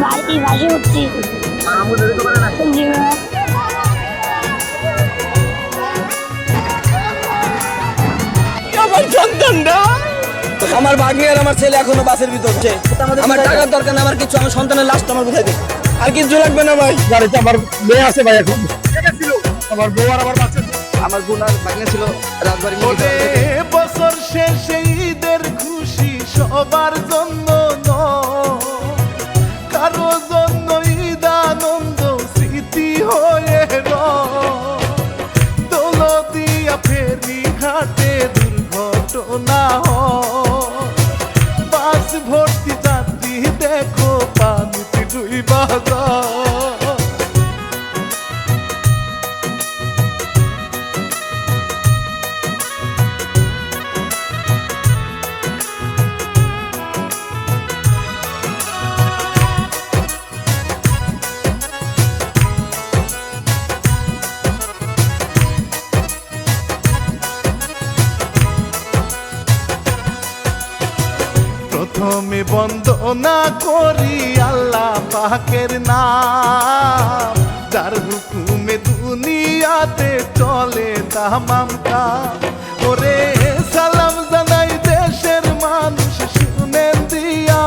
বাড়ি বাসে উঠছি। জি ভাইয়া। আমার সন্তানটা, আমার ভাগ্নি আর আমার ছেলে এখনো বাসের ভিতর হচ্ছে। আমার টাকার দরকার না, আমার কিছু, আমার সন্তানের লাশটা আমার বুঝাই দে, আর কিছু লাগবে না ভাই। গাড়িতে আমার মেয়ে আছে ভাই, এখন আমার বউ আর আমার বাচ্চা। আমার বোন আর ভাগ্নে ছিল রাজবাড়ি। বছর শেষে ঈদের খুশি সবার জন্য নয়, কারো জন্য ঈদ আনন্দ স্মৃতি হয়ে রয়। দৌলতদিয়া ফেরি ঘাটে দুর্ঘটনা হয়, বাস ভর্তি যাত্রী দেখো পানিতে ডুইবা যায়। প্রথমে বন্দনা করি আল্লাহ পাকের নাম, যার হুকুমে দুনিয়াতে চলে তামাম কাজ। ওরে সালাম জানাই দেশের মানুষ, শুনেন দিয়া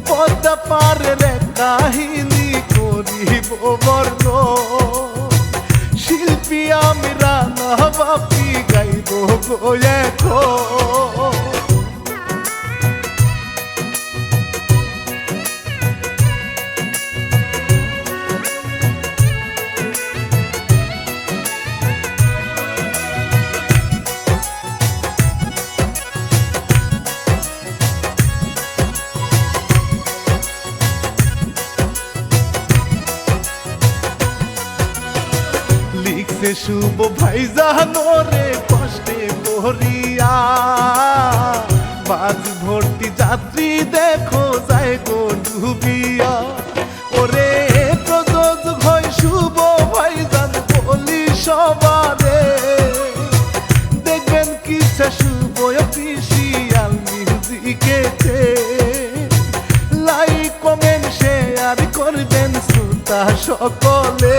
পদ্মা পারের কাহিনী করিব বর্ণ। শিল্পী আমি রানা বাপি গাইব গো এখন। লিখছে শুভ ভাইজানো রে কষ্টে পড়িয়া, বাস ভর্তি যাত্রী দেখো যায় গো ডুবিয়া। ওরে প্রযোজক হয় শুভ ভাইজান বলি সবারে, দেখবেন কিসে শুভ অফিসিয়াল মিউজিকেতে। লাইক কমেন্ট শেয়ার করবেন শ্রোতা সকলে।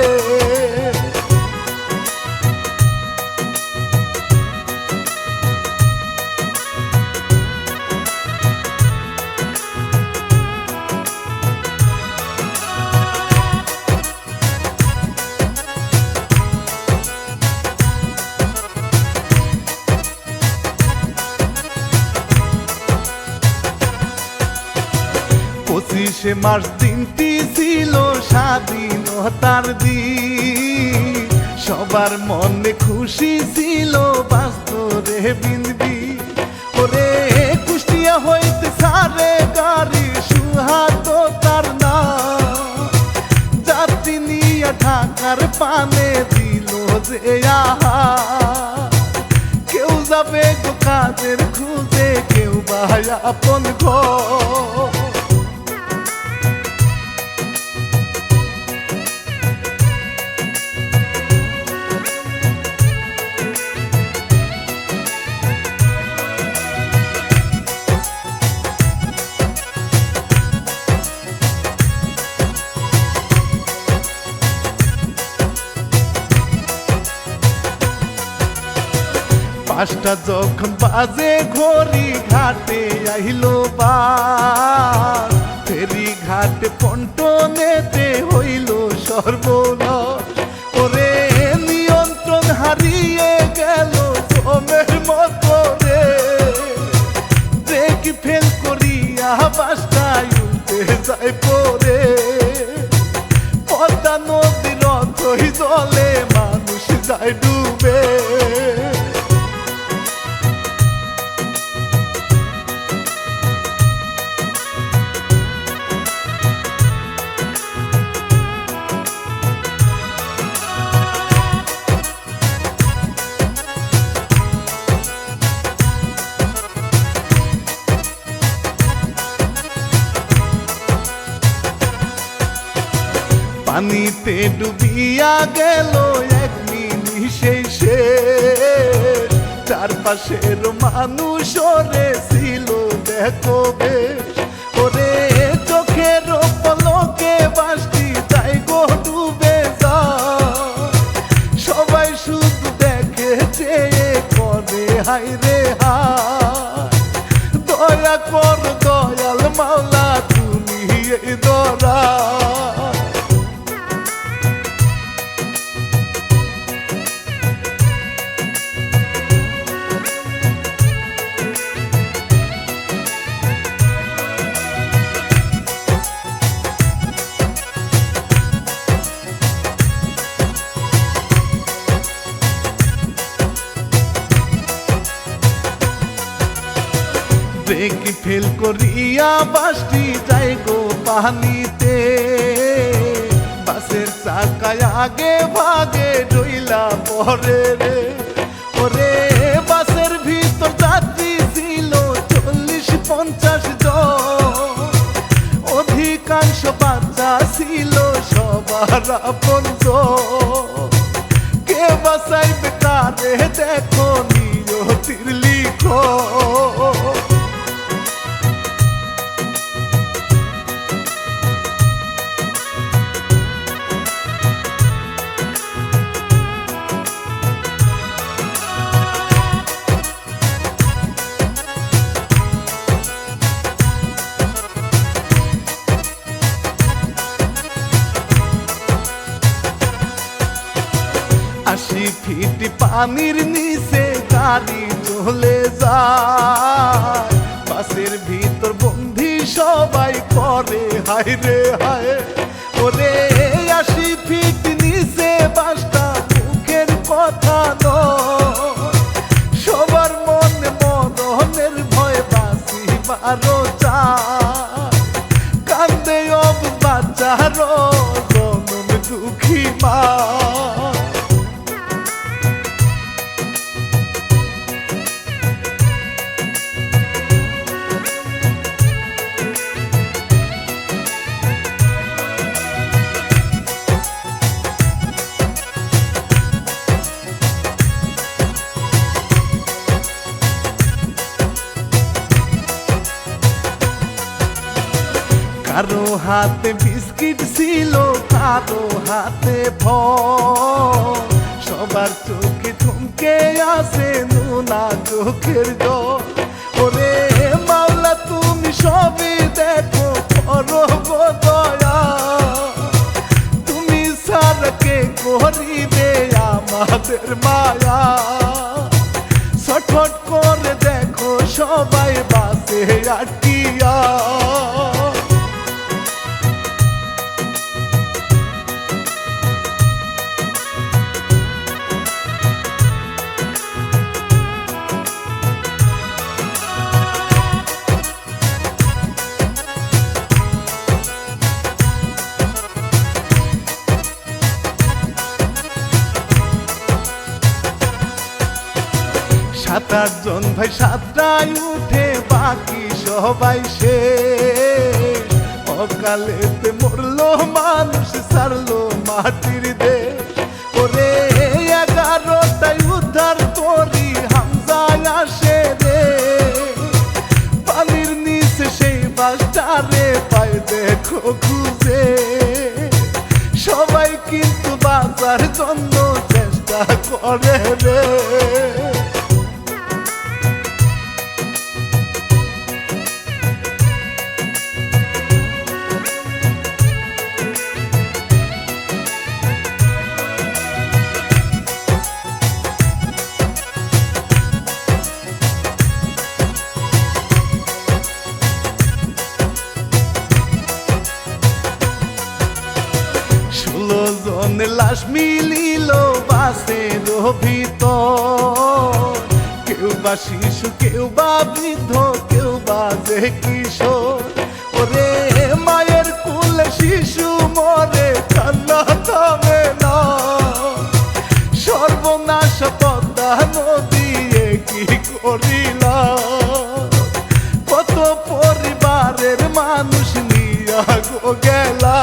পঁচিশে মার্চ দিনটি ছিল স্বাধীনতার দিন, সবার মনে খুশি ছিল বাস্তরে বিনবি। ওরে কুষ্টিয়া হইতে সারে গাড়ি সুহাত তার না, যাত্রী নিয়ে ঢাকার পানে দিল যে আহা। কেউ যাবে গো কাজের খুঁজে, কেউ ভাই আপন ঘর। পাঁচটা যখন বাজে ঘড়ি ঘাটে আইলো বাস, ফেরি ঘাটে পন্টনেতে হইল সর্বনাশ। ওরে নিয়ন্ত্রণ হারিয়ে গেল জমের মতো রে, ব্রেক ফেল করিয়া বাসটাই উল্টে যায় পরে। পদ্মা নদীর অথই জলে মানুষ যায় ডুবে। পানিতে ডুবিয়া গেল এক নিমিষে সে, চারপাশের মানুষ ওরে ছিল দেখো বেশ। ওরে দয়া কর দয়াল মাওলা তুমি এই দরা। ব্রেক ফেল করিয়া বাসটি যাই গো পানিতে, বাসের চাকায় আগে ভাগে ডইলা পরে রে। ওরে বাসের ভিতর যাত্রী ছিল 40-50 জন, অধিকাংশ বাচ্চা ছিল সবার আপনজন। কে বাসাইবে কারে দেখো নিয়তির লিখো। ফিট পানির নিচে গাড়ি চলে যায়, বাসের ভিতর বন্ধি সবাই করে হায় রে হায়। ওরে 80 ফিট নিচে বাসটা মুখের কথা নয়, সবার মনে মরণের ভয় বাসি বারো চায়। কান্দে অব বাচ্চার জনম দুঃখী মা। কারো হাতে বিস্কিট ছিল, কারো হাতে ফল, সবার চোখে থমকে আসে নোনা চোখের জল। ওরে মাওলা তুমি সবই দেখো করো গো দয়া, তুমি ছাড়া কে করিবে আমাদের মায়া। ছটফট করে দেখো সবাই বাসে আটকিয়া। সাত-8 জন ভাই সাতটায় উঠে বাকি সবাই শেষ, অকালেতে মরলো মানুষ ছাড়লো মাটির দেশ। ওরে 11টায় উদ্ধার করি হামজায় আসে রে, পানির নিচে সেই বাসটারে পায় দেখো খুঁজে। সবাই কিন্তু বাঁচার জন্য চেষ্টা করে রে। লাশ মিলিল বাসের ভিতর, কেউ বা শিশু, কেউ বা বৃদ্ধ, কেউ বা যে কিশোর। ওরে মায়ের কোলে শিশু মরে কান্না থামে না, সর্বনাশ পদ্মা নদী কি করিলা। কত পরিবারের মানুষ নিয়া গো গেলা।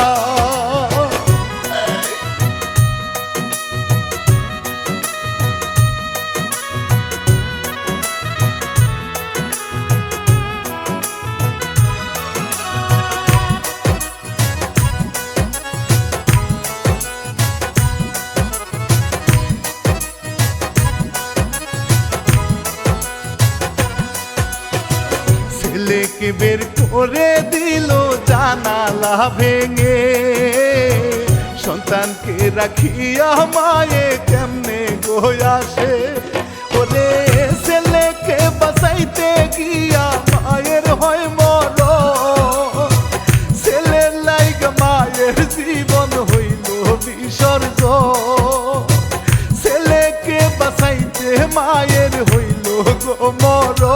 ছেলেকে বের করে দিল জানালা ভেঙে, সন্তানকে রাখিয়া মায়ে কেমনে গোয়াসে। ওরে ছেলেকে বাঁচাইতে গিয়া মায়ের হয় মরণ, ছেলের লাইগা মায়ের জীবন হইল বিসর্জন। ছেলেকে বাঁচাইতে মায়ের হইল গো মরণ।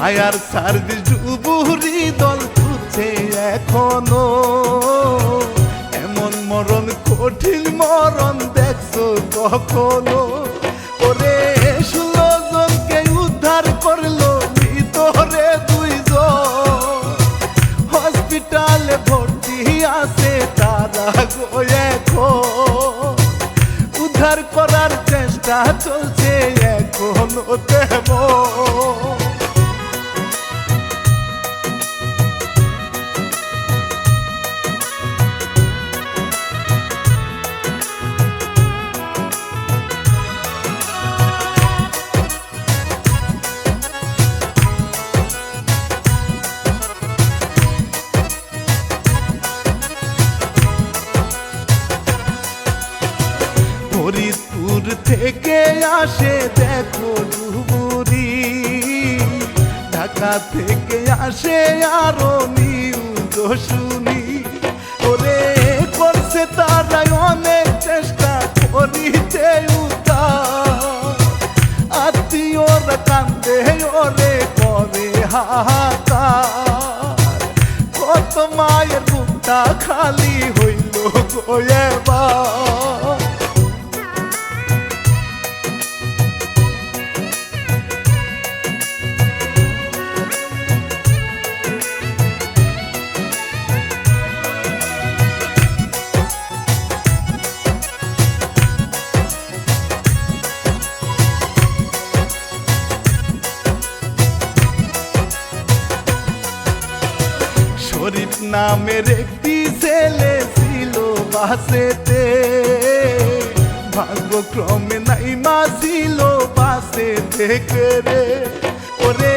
ফায়ার সার্ভিস ডুবুরি দল খুঁজছে এখনো, এমন মরণ কঠিন মরণ দেখছো কখনো? ওরে 16 জনকে উদ্ধার করলো ভিতরে 2 জন, হসপিটালে ভর্তি আছে তারা গো এখন। উদ্ধার করার চেষ্টা চলছে এখনো তেমন। ফরিদপুর থেকে আসে দেখো ডুবুরি, ঢাকা থেকে আসে আরো নিউজ শুনি। ওরে করছে তারাই অনেক চেষ্টা করিতে উদ্ধার, আত্মীয়রা কান্দে ওরে করে হাহাকার। কত মায়ের বুকটা খালি হইল গো এবার। শরীফ নামের একটি ছেলে ছিল বাসেতে, ভাগ্যক্রমে নাইমা ছিল বাসে থেকে রে। ওরে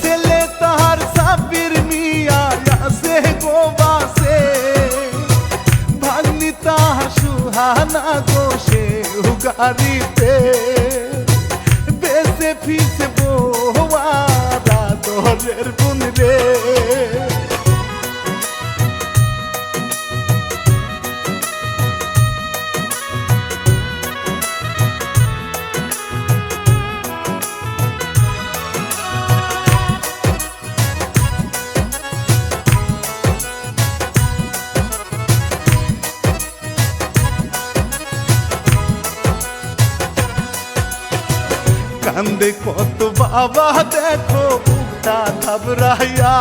ছেলে তাহার সাবির মিয়া আছে গো বাসে, ভাগ্নি তাহার সুহানা গো সে গাড়িতে। বেসে ফিসে বৌয়ারা দরের বুন রে। কান্দে কত বাবা দেখো বুকটা ঘাবড়াইয়া,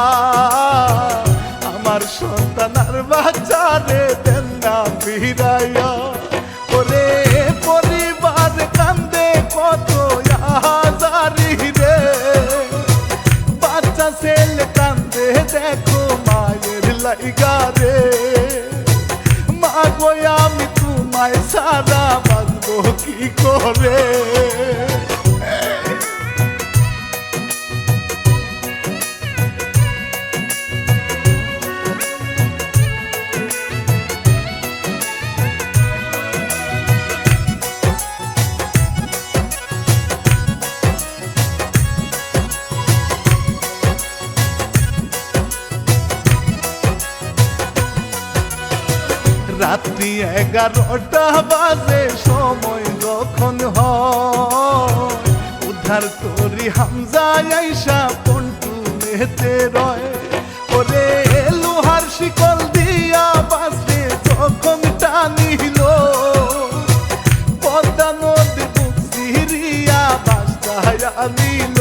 আমার সন্তান আর বাচ্চারে দেন না ফিরাইয়া। ওরে পরিবার কান্দে কত হাজারি রে, বাচ্চা ছেলে কান্দে দেখো মায়ের লাইগা রে। মা গো আমি তোমায় সারা বাঁচবো কি করে? রাত্রি 11টা বাজে সময় যখন হয়, উদ্ধার করি হামজা আইসা পন্টু মেতে রয়। ওরে লোহার শিকল দিয়া বাসে যখন টানিল, পদ্মা নদী বুক সিরিয়া বাসটা আনিল।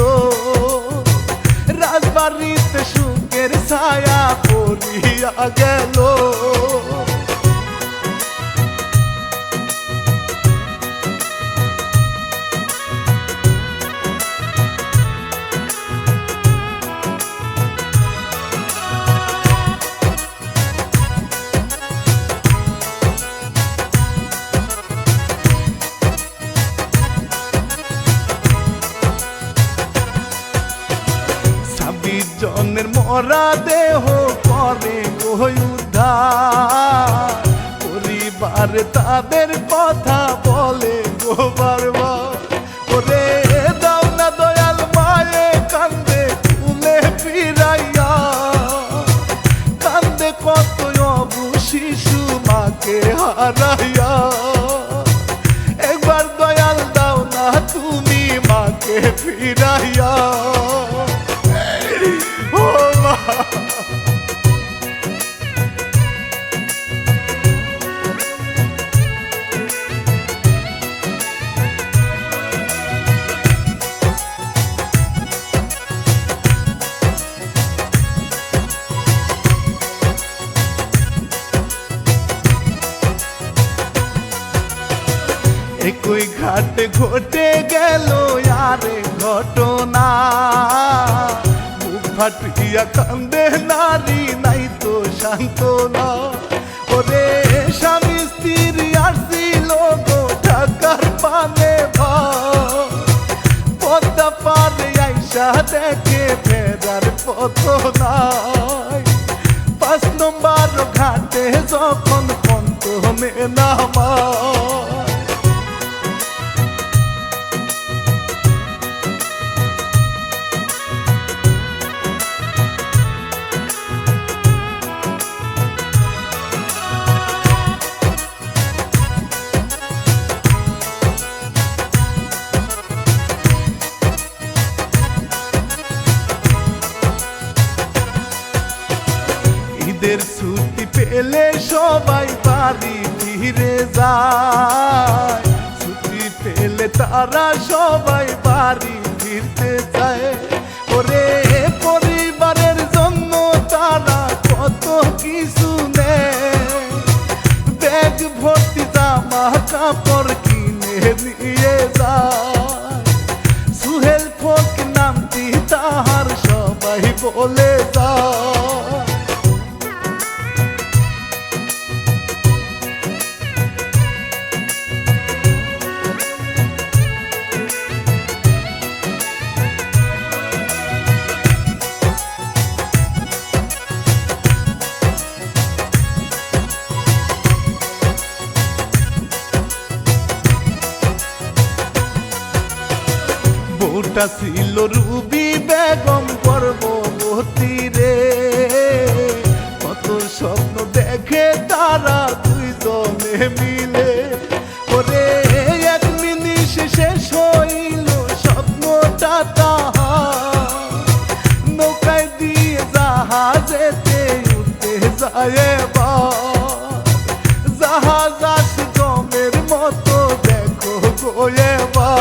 রাজবাড়িতে সুখের ছায়া পড়িয়া গেল। মরা দেহ করে কই উদ্ধার পরিবার তাদের কথা বলে গো বারবার ওরে দাও না দয়াল মায়ে কান্দে তুলে ফিরাইয়া কান্দে কত অবু শিশু মাকে হারাইয়া একবার দয়াল দাও না তুমি মাকে ফিরাইয়া ও মা একই ঘাট ঘটে গেল আরে ঘটনা বুক ফাটিয়া কান্দে নারী নাই তো সান্ত্বনা ওরে স্বামী স্ত্রী আসছিল গো ঢাকার পানে পদ্মা পারে আইসা দেখে ফেরার পথ নাই 5 নম্বর ঘাটে যখন পন্তমে নামায় ঈদের ছুটি পেলে সবাই বাড়ি ফিরে যায় ছুটি পেলে তারা সবাই বাড়ি ফিরতে চায় ওরে পরিবারের জন্য তারা কত কিছু নেয় ব্যাগ ভর্তি জামা কাপড় কিনে নিয়ে যায় সুহেল ফোক নামটি তাহার সবাই বলে যায় বউটা ছিল রুবি বেগম গর্ভবতী রে কত স্বপ্ন দেখে তারা দুইজনে মিলে ওরে এক মিনিট শেষ হইল স্বপ্নটা তাহার নৌকায় দিয়ে জাহাজেতে উঠতে যায় জাহাজ আসে জমের মতো দেখো গোয়েবা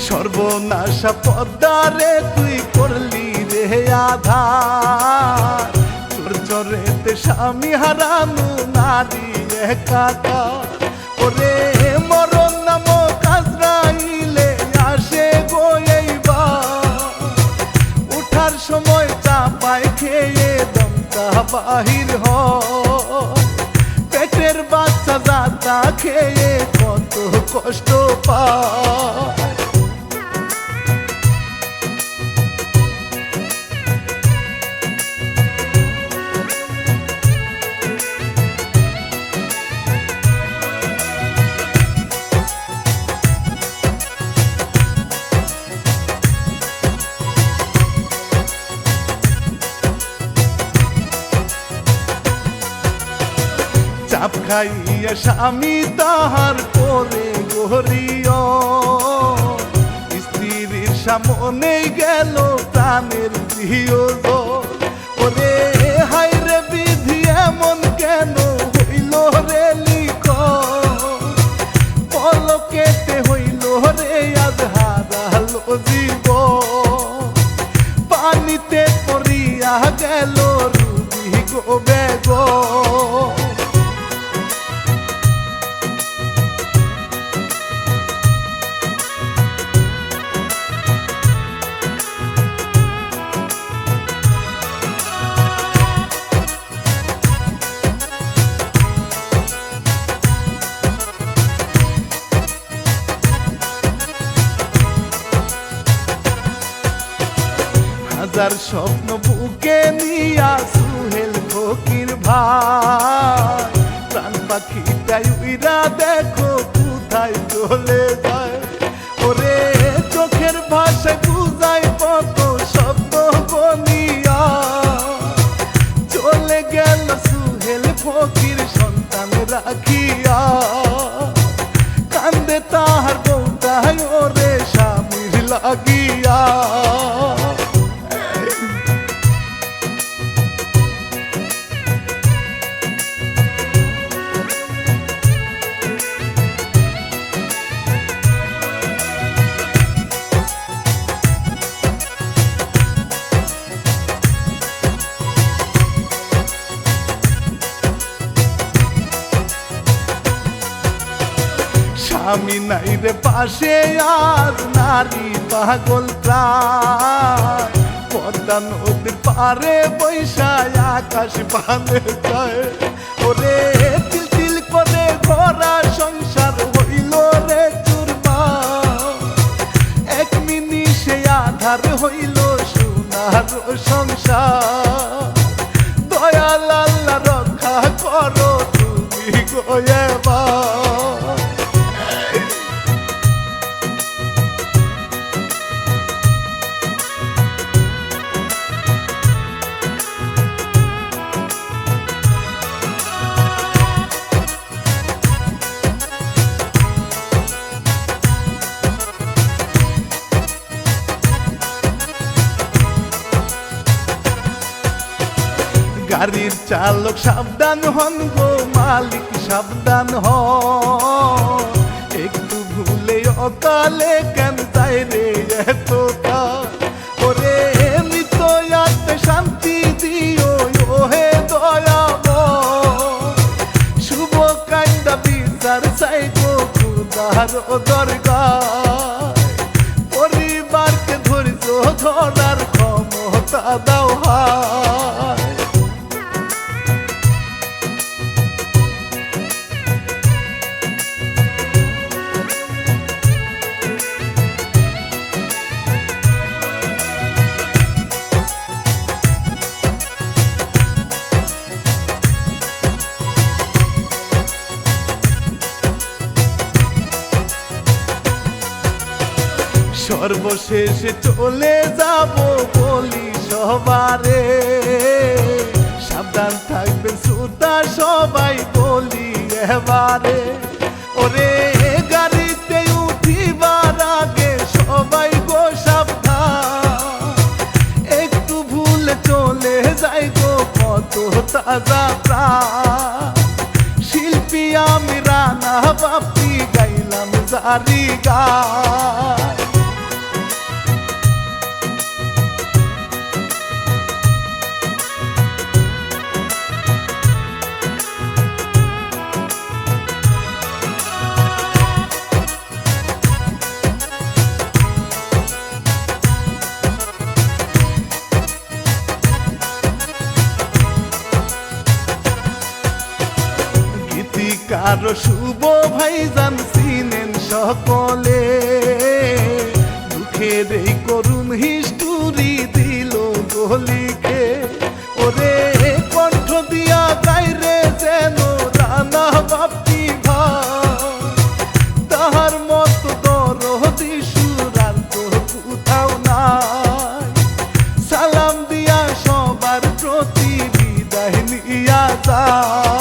সর্বনাশা পদ্মারে তুই করলি রে আধার তোর চরেতে স্বামী হারানো নারী একাকা ওরে মরণ নামক আজরাইলে আসে গো এইবার উঠার সময় চাপায় খেয়ে দমটা বাহির হয় পেটের বাচ্চা যাতা খেয়ে কত কষ্ট পায় চাপ খাইয়া স্বামী তাহার পরে গহরিয় স্ত্রীর সামনে গেল প্রাণের প্রিয় ওরে হাই রে বিধি এমন কেন হইল রে লিখ পলকেতে হইল রে আজ হারালো জীব পানিতে পড়িয়া গেল রুবি গো বেগ হাজার স্বপ্ন বুকে নিয়া সুহেল ফকির ভাই প্রাণ পাখিটাই উইরা দেখো কোথায় চলে যায়। ওরে চোখের ভাষায় বুঝায় কত শব্দ বনিয়া চলে গেল সুহেল ফকির সন্তান রাখিয়া। কান্দে তাহার বউটাই ওরে স্বামীর লাগিয়া। স্বামী নাই রে পাশে আজ নারী পাগল প্রায় পদ্মা নদীর পারে বৈশায় আকাশ বাঁধে যায়। ওরে তিল তিল করে ঘোরা সংসার হইল রে চুরমা এক মিনিটে আধার হইল সোনার সংসার। দয়াল আল্লাহ রক্ষা করো তুমি গো এবার। গাড়ির চালক সাবধান হন গো মালিক সাবধান হন একটু ভুলে অকালে কেন তাই রে এতটা। ওরে মৃত আত্মে শান্তি দিও ওহে দয়াময় শুভ কান্দা বিচার চাই গো খুদার দরগায়। পরিবারকে ধৈর্য ধরার ক্ষমতা দাও হায়। সর্বশেষে চলে যাব বলি সবারে সাবধান থাকবেন শ্রোতা সবাই বলি এবারে। ওরে গাড়িতে উঠিবার আগে সবাই গো সাবধান একটু ভুলে চলে যাই গো কত তাজা প্রাণ। শিল্পী আমি রানা বাপি গাইলাম জারি গায়। কারো শুভ ভাইজান চিনেন সকলে দুঃখের এই করুণ হিস্টুরি দিল গলিকে। ওরে কণ্ঠ দিয়া গাইরে যেন রানা বাপি ভাই তাহার মতো দরদি সুরার তো কোথাও নাই। সালাম দিয়া সবার প্রতি বিদায় নিয়া যায়।